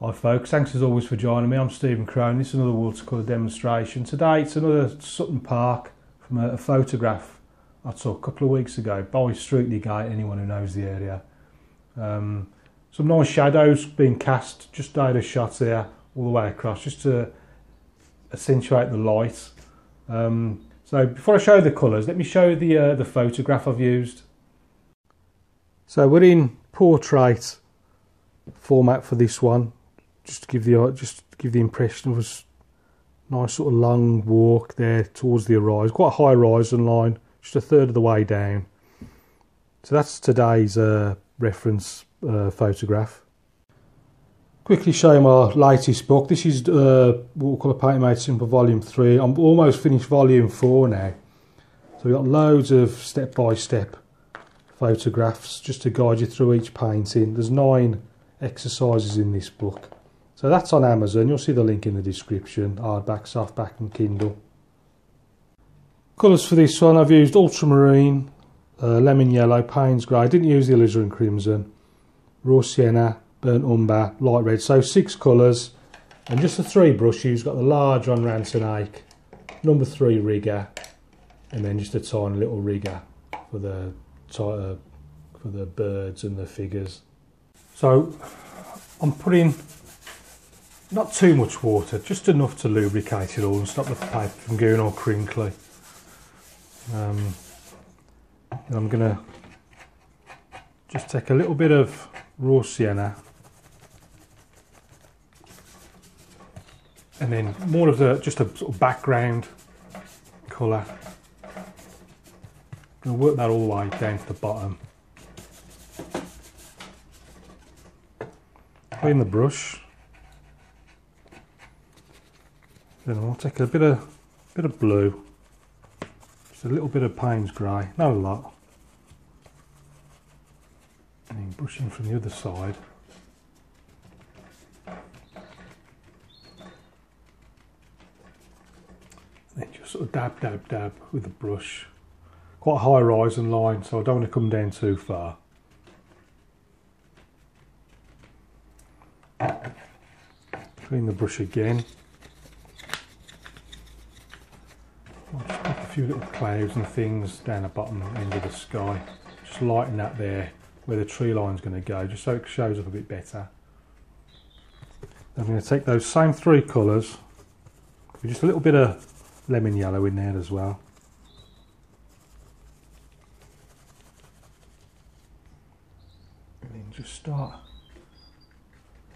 Hi folks, thanks as always for joining me. I'm Stephen Cronin. This is another watercolour demonstration. Today it's another Sutton Park from a photograph I took a couple of weeks ago by Streetley Gate, anyone who knows the area. Some nice shadows being cast, just out of shot here all the way across, just to accentuate the light. So before I show you the colours, let me show you the photograph I've used. So we're in portrait format for this one. Just to give the impression of a nice sort of long walk there towards the horizon, quite a high horizon line, just a third of the way down. So that's today's reference photograph. Quickly show you my latest book. This is Watercolour Paper Made Simple Volume 3. I'm almost finished Volume 4 now. So we've got loads of step-by-step photographs just to guide you through each painting. There's 9 exercises in this book. So that's on Amazon. You'll see the link in the description. Hardback, softback and Kindle. Colours for this one, I've used ultramarine, lemon yellow, Payne's grey. I didn't use the alizarin crimson, raw sienna, burnt umber, light red. So 6 colours and just the 3 brushes. Got the large on Ranson Ake, number 3 rigger, and then just a tiny little rigger for the birds and the figures. So I'm putting not too much water, just enough to lubricate it all and stop the paper from going all crinkly. And I'm going to just take a little bit of raw sienna and then more of just a sort of background colour. I'm going to work that all the way down to the bottom. Clean the brush. Then I'll take a bit of blue, just a little bit of Payne's grey, not a lot, and then brush in from the other side. And then just sort of dab, dab, dab with the brush. Quite a high horizon line, so I don't want to come down too far. Clean the brush again. I'll just put a few little clouds and things down the bottom end of the sky. Just lighten that there where the tree line's going to go, just so it shows up a bit better. I'm going to take those same 3 colours with just a little bit of lemon yellow in there as well. And then just start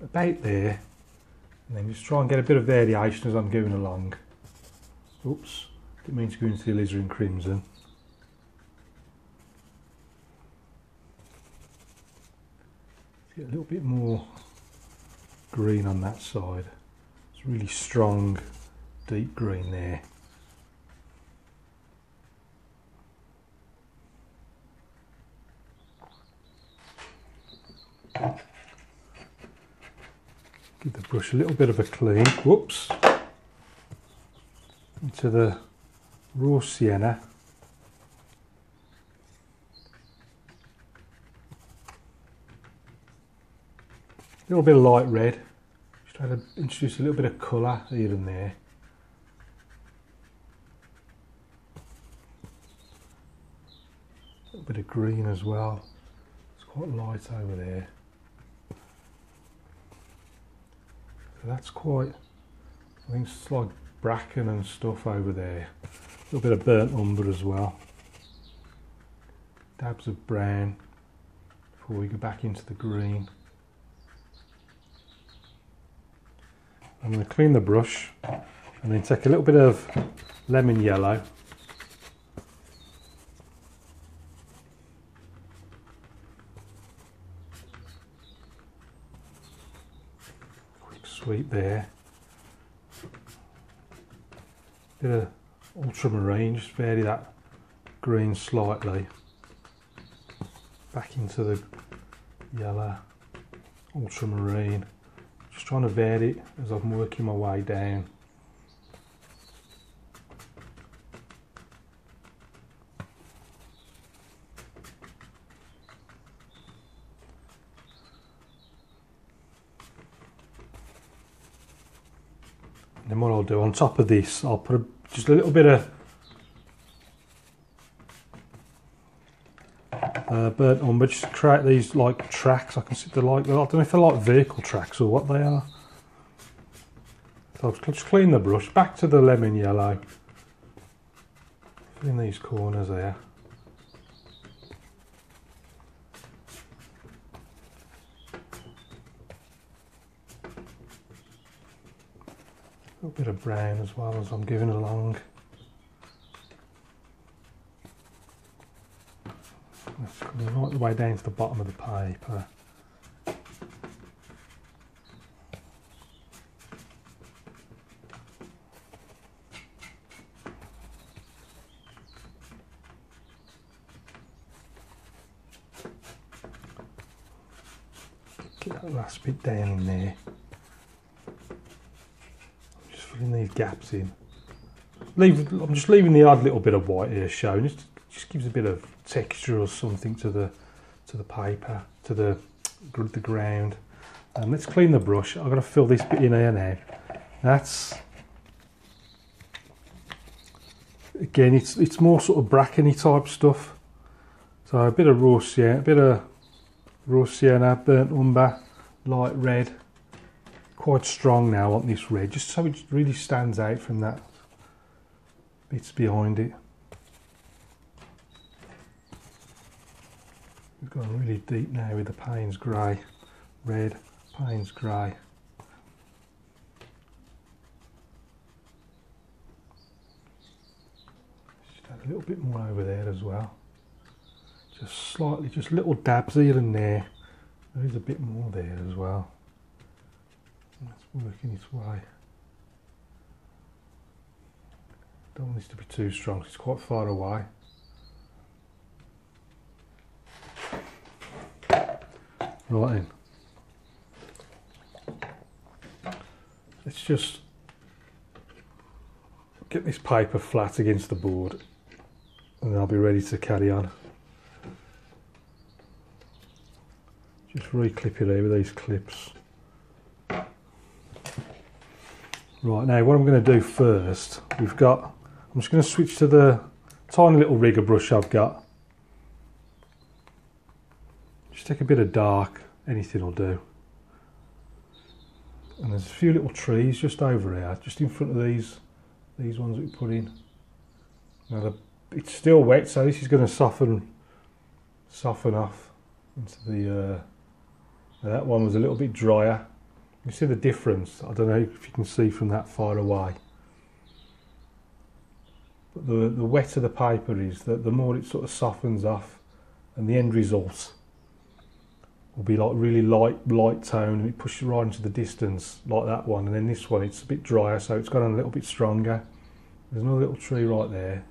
about there, and then just try and get a bit of variation as I'm going along. Oops, didn't mean to go into the alizarin crimson. Get a little bit more green on that side. It's really strong, deep green there. Give the brush a little bit of a clean. Whoops. Into the raw sienna. A little bit of light red. Just try to introduce a little bit of colour here and there. A little bit of green as well. It's quite light over there. So that's quite, I think it's like bracken and stuff over there. A little bit of burnt umber as well. Dabs of brown before we go back into the green. I'm going to clean the brush and then take a little bit of lemon yellow. Quick sweep there. Bit of ultramarine, just vary that green slightly. Back into the yellow, ultramarine. Just trying to vary it as I'm working my way down. And then what I'll do on top of this, I'll put just a little bit of burnt umber, just to create these like tracks. I can see they're like, I don't know if they're like vehicle tracks or what they are. So I'll just clean the brush, back to the lemon yellow, fill in these corners there. A little bit of brown as well as I'm giving along. That's coming right the way down to the bottom of the paper. Get that last bit down in there. Just filling these gaps in. I'm just leaving the odd little bit of white here showing. It just gives a bit of texture or something to the paper, to the ground. Let's clean the brush. I've got to fill this bit in here now. That's, again, it's more sort of brackeny type stuff. So a bit of raw sienna, burnt umber, light red. Quite strong now on this red, just so it really stands out from that bits behind it. We've gone really deep now with the Payne's grey, red, Payne's grey. Just add a little bit more over there as well. Just slightly, just little dabs here and there. There is a bit more there as well. That's working its way. Don't want this to be too strong, it's quite far away. Right then. Let's just get this paper flat against the board and then I'll be ready to carry on. Just re-clip it over these clips. Right, now what I'm going to do first, I'm just going to switch to the tiny little rigger brush I've got. Just take a bit of dark, anything will do. And there's a few little trees just over here, just in front of these ones that we put in. Now it's still wet, so this is going to soften off into the. That one was a little bit drier. You see the difference? I don't know if you can see from that far away. But the wetter the paper is, the more it sort of softens off, and the end result will be like really light tone, and it pushes right into the distance like that one. And then this one, it's a bit drier, so it's gone a little bit stronger. There's another little tree right there.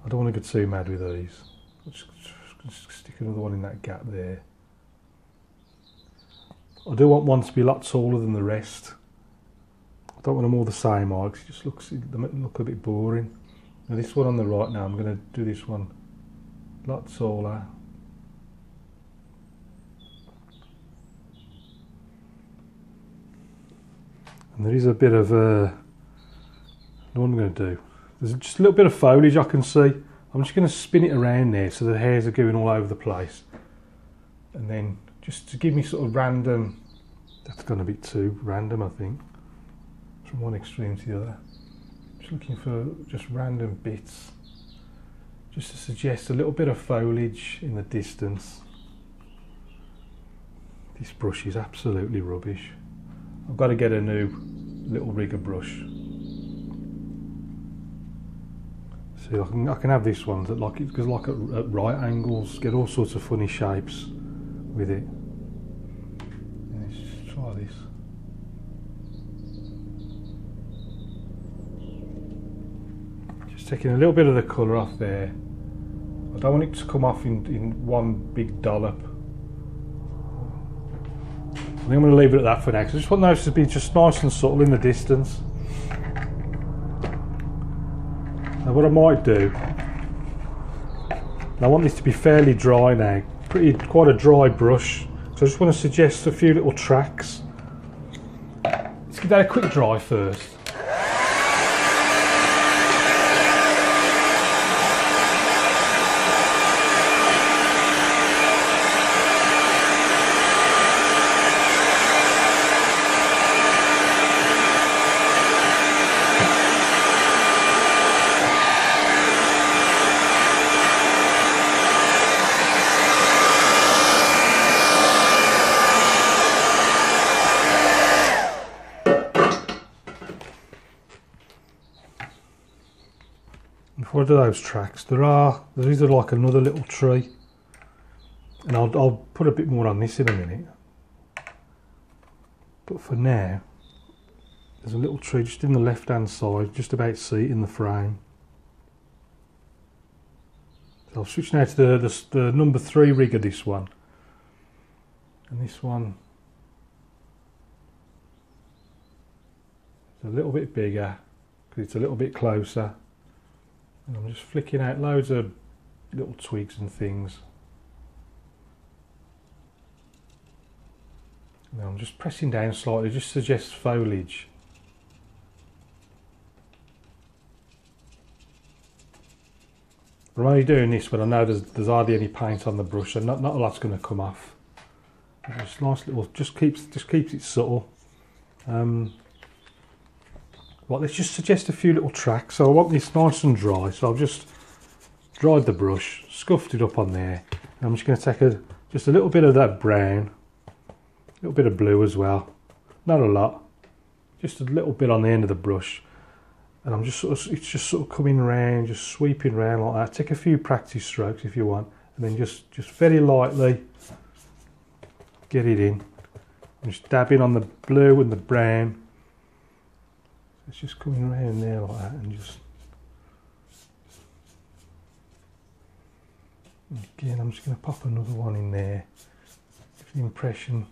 I don't want to get too mad with these. I'll just stick another one in that gap there. I do want one to be a lot taller than the rest. I don't want them all the same height, because it just look a bit boring. Now this one on the right now, I'm going to do this one a lot taller. And there is a bit of what I'm going to do. There's just a little bit of foliage I can see. I'm just going to spin it around there so the hairs are going all over the place. And then just to give me sort of random, that's gone a bit too random I think, from one extreme to the other. Just looking for just random bits, just to suggest a little bit of foliage in the distance. This brush is absolutely rubbish. I've got to get a new little rigger brush. See, I can have this one that like it goes like at right angles, get all sorts of funny shapes with it. Let's just try this. Just taking a little bit of the colour off there. I don't want it to come off in one big dollop. I think I'm going to leave it at that for now, because I just want those to be just nice and subtle in the distance. Now what I might do, I want this to be fairly dry now, quite a dry brush, so I just want to suggest a few little tracks give that a quick dry first. Before I do those tracks, there is like another little tree, and I'll put a bit more on this in a minute. But for now, there's a little tree just in the left hand side, just about to see it in the frame. So I'll switch now to the number 3 rig of this one, and this one is a little bit bigger because it's a little bit closer. And I'm just flicking out loads of little twigs and things. And I'm just pressing down slightly, just suggests foliage. I'm only doing this when I know there's hardly any paint on the brush, and not a lot's going to come off. Just nice little, just keeps it subtle. Right, let's just suggest a few little tracks. So I want this nice and dry, so I've just dried the brush, scuffed it up on there, and I'm just going to take just a little bit of that brown, a little bit of blue as well, not a lot, just a little bit on the end of the brush, and I'm just it's just sort of coming around, just sweeping around like that. Take a few practice strokes if you want, and then just very lightly get it in. I'm just dabbing on the blue and the brown. It's just coming around there like that, and just again I'm just going to pop another one in there. Give the impression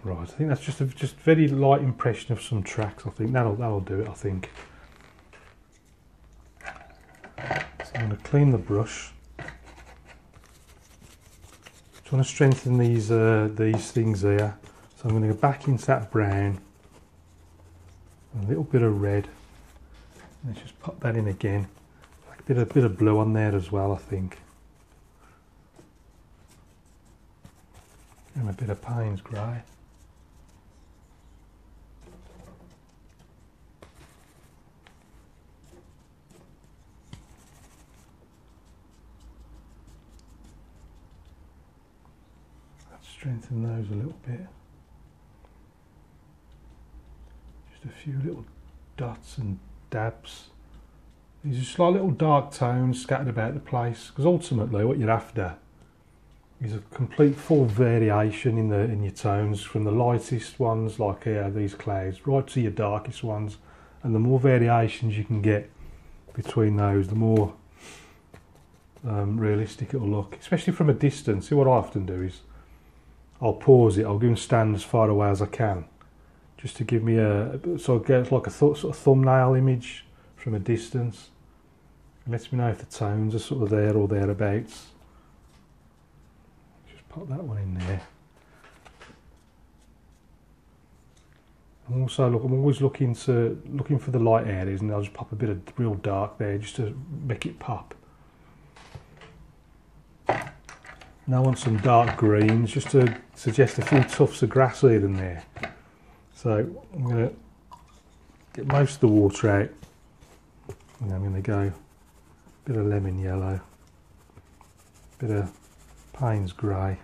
right, I think that's just very light impression of some tracks. I think that'll do it. I think. So I'm going to clean the brush. Trying to strengthen these things here. So I'm going to go back into that brown, and a little bit of red. Let's just pop that in again. A bit of blue on there as well, I think. And a bit of Payne's grey. Strengthen those a little bit. Just a few little dots and dabs. These are just like little dark tones scattered about the place, because ultimately what you're after is a complete full variation in your tones, from the lightest ones like here, these clouds, right to your darkest ones. And the more variations you can get between those, the more realistic it'll look, especially from a distance. See, what I often do is I'll pause it, I'll go and stand as far away as I can, just to give me so I get like a sort of thumbnail image from a distance. It lets me know if the tones are sort of there or thereabouts. Just pop that one in there. I'm always looking for the light areas, and I'll just pop a bit of real dark there just to make it pop. Now I want some dark greens, just to suggest a few tufts of grass here and there. So I'm going to get most of the water out, and I'm going to go a bit of lemon yellow, a bit of Payne's grey.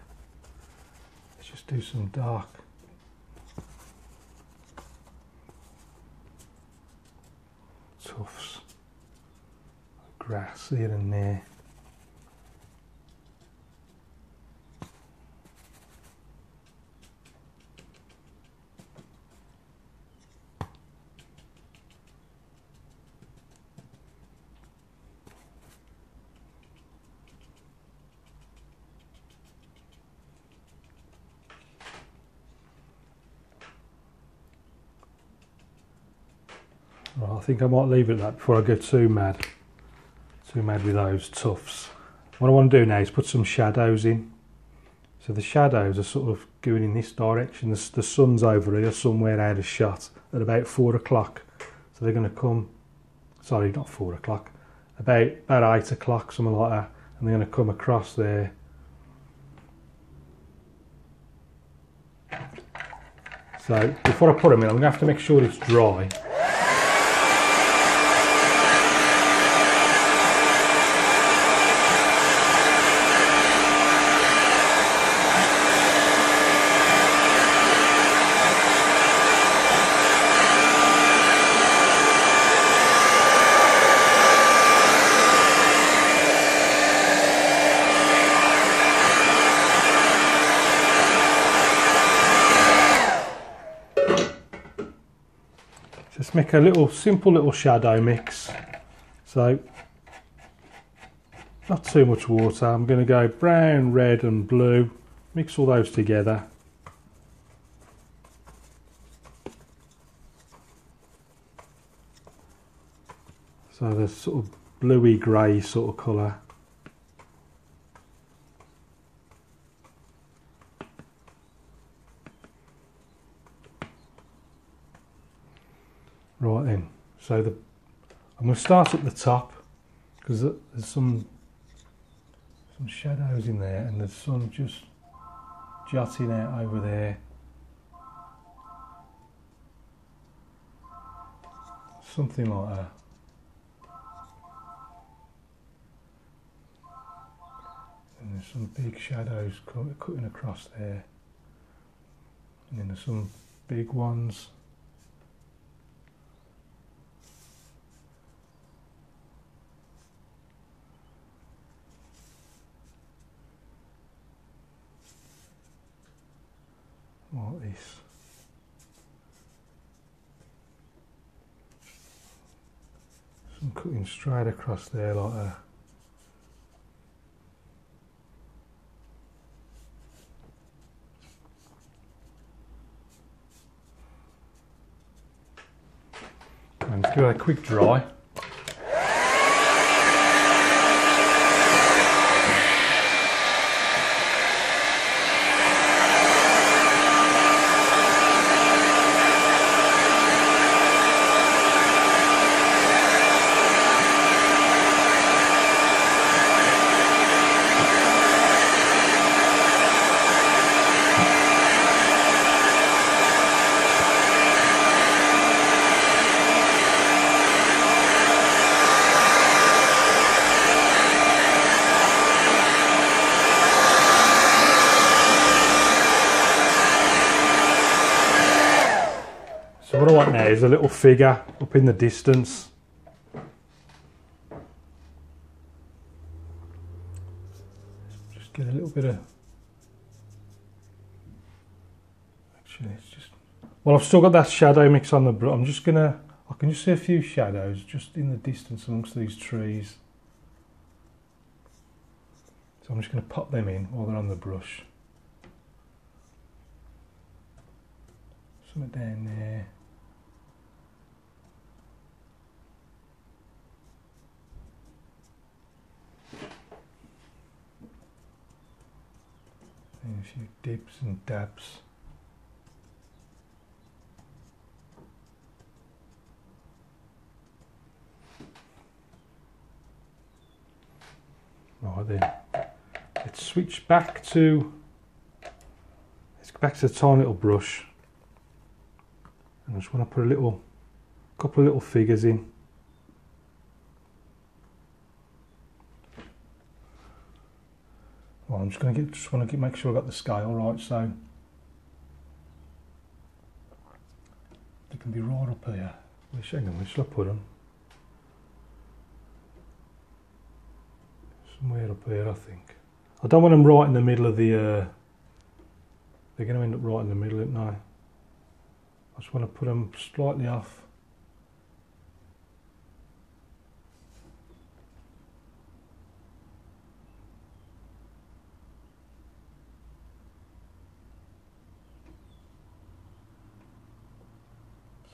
Let's just do some dark tufts of grass here and there. Right, I think I might leave it at that before I go too mad with those tufts. What I want to do now is put some shadows in. So the shadows are sort of going in this direction. The sun's over here somewhere out of shot at about 4 o'clock. So they're going to come, sorry, not 4 o'clock, about 8 o'clock, something like that. And they're going to come across there. So before I put them in, I'm going to have to make sure it's dry. Just make a simple little shadow mix. So, not too much water. I'm going to go brown, red and blue. Mix all those together. So the sort of bluey grey sort of colour. Right then, so I'm going to start at the top because there's some shadows in there and there's some just jutting out over there. Something like that. And there's some big shadows cutting across there. And then there's some big ones. Like this. Some cutting straight across there like that. And let's give it a quick dry. So what I want now is a little figure up in the distance. Just get a little bit of... Actually, it's just... Well, I've still got that shadow mix on the brush. I'm just gonna... I can just see a few shadows just in the distance amongst these trees. So I'm just going to pop them in while they're on the brush. Something down there. And a few dips and dabs. Right then, let's switch back to, let's go back to the tiny little brush. And I just want to put a couple of little figures in. Well, I'm just going to make sure I got the scale right, so they can be right up here. Hang on, where should I put them? Somewhere up here, I think. I don't want them right in the middle of the. They're going to end up right in the middle, aren't they? I just want to put them slightly off.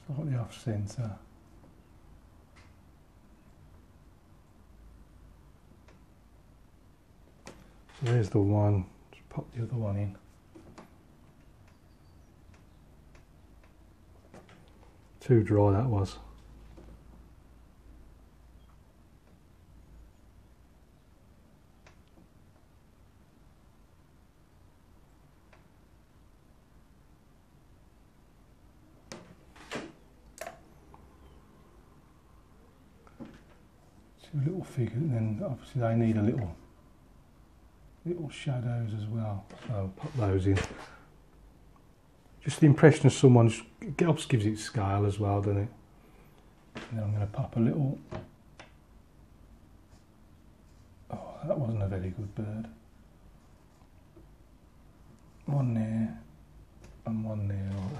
Slightly off centre. There's the one, just pop the other one in. Too dry that was. Two little figures, and then obviously they need a little shadows as well, so I'll pop those in. Just the impression of someone helps, gives it scale as well, doesn't it? And then I'm going to pop a little. Oh, that wasn't a very good bird. One there and one there like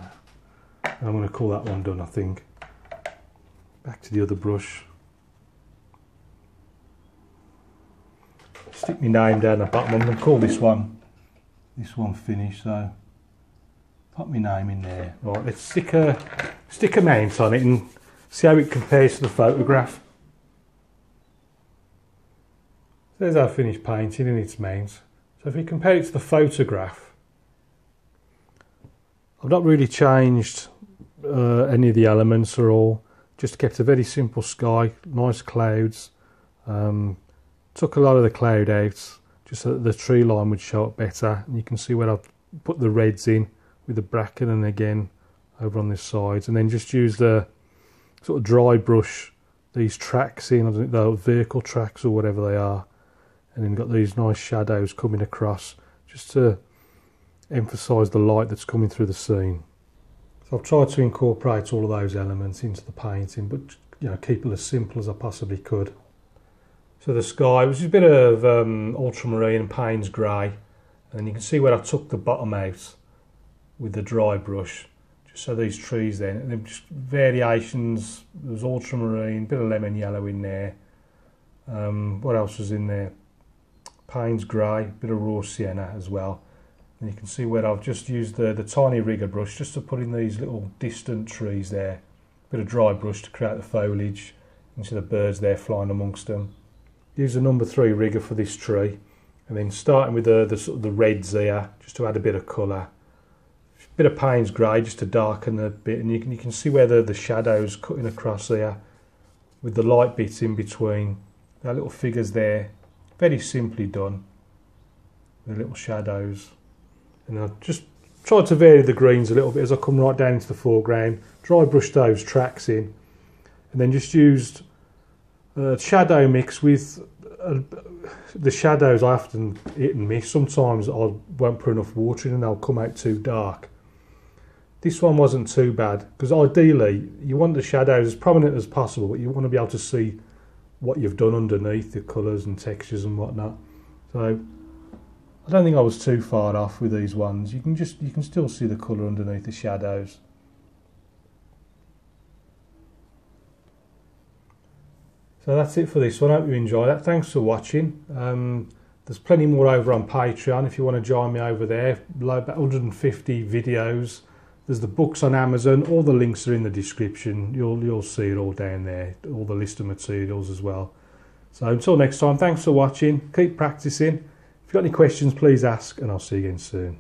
that. And I'm going to call that one done, I think. Back to the other brush. Stick my name down the bottom. I'm going to call this one finished, so pop my name in there. Right, let's stick a mount on it and see how it compares to the photograph. There's our finished painting and its mount. So if we compare it to the photograph, I've not really changed any of the elements at all. Just kept a very simple sky, nice clouds. Took a lot of the cloud out just so that the tree line would show up better, and you can see where I've put the reds in with the bracken and again over on this side, and then just use the sort of dry brush these tracks in, I don't know, vehicle tracks or whatever they are, and then got these nice shadows coming across just to emphasise the light that's coming through the scene. So I've tried to incorporate all of those elements into the painting, but you know, keep it as simple as I possibly could. So the sky, which is a bit of ultramarine and Payne's grey, and you can see where I took the bottom out with the dry brush, just so these trees then, and then just variations. There's ultramarine, bit of lemon yellow in there. What else was in there? Payne's grey, bit of raw sienna as well. And you can see where I've just used the tiny rigger brush just to put in these little distant trees there. Bit of dry brush to create the foliage. You can see the birds there flying amongst them. Use the number 3 rigger for this tree, and then starting with the sort of the reds here, just to add a bit of colour. A bit of Payne's grey just to darken a bit, and you can see where the shadows cutting across here, with the light bits in between. Our little figures there, very simply done, with little shadows. And I've just tried to vary the greens a little bit as I come right down into the foreground. Dry brush those tracks in, and then just used shadow mix with the shadows. I often hit and miss. Sometimes I won't put enough water in and they'll come out too dark. This one wasn't too bad, because ideally you want the shadows as prominent as possible, but you want to be able to see what you've done underneath, the colours and textures and whatnot. So I don't think I was too far off with these ones. You can still see the colour underneath the shadows. So that's it for this one. I hope you enjoy that. Thanks for watching. There's plenty more over on Patreon if you want to join me over there. About 150 videos. There's the books on Amazon. All the links are in the description. You'll see it all down there. All the list of materials as well. So until next time, thanks for watching. Keep practicing. If you've got any questions, please ask, and I'll see you again soon.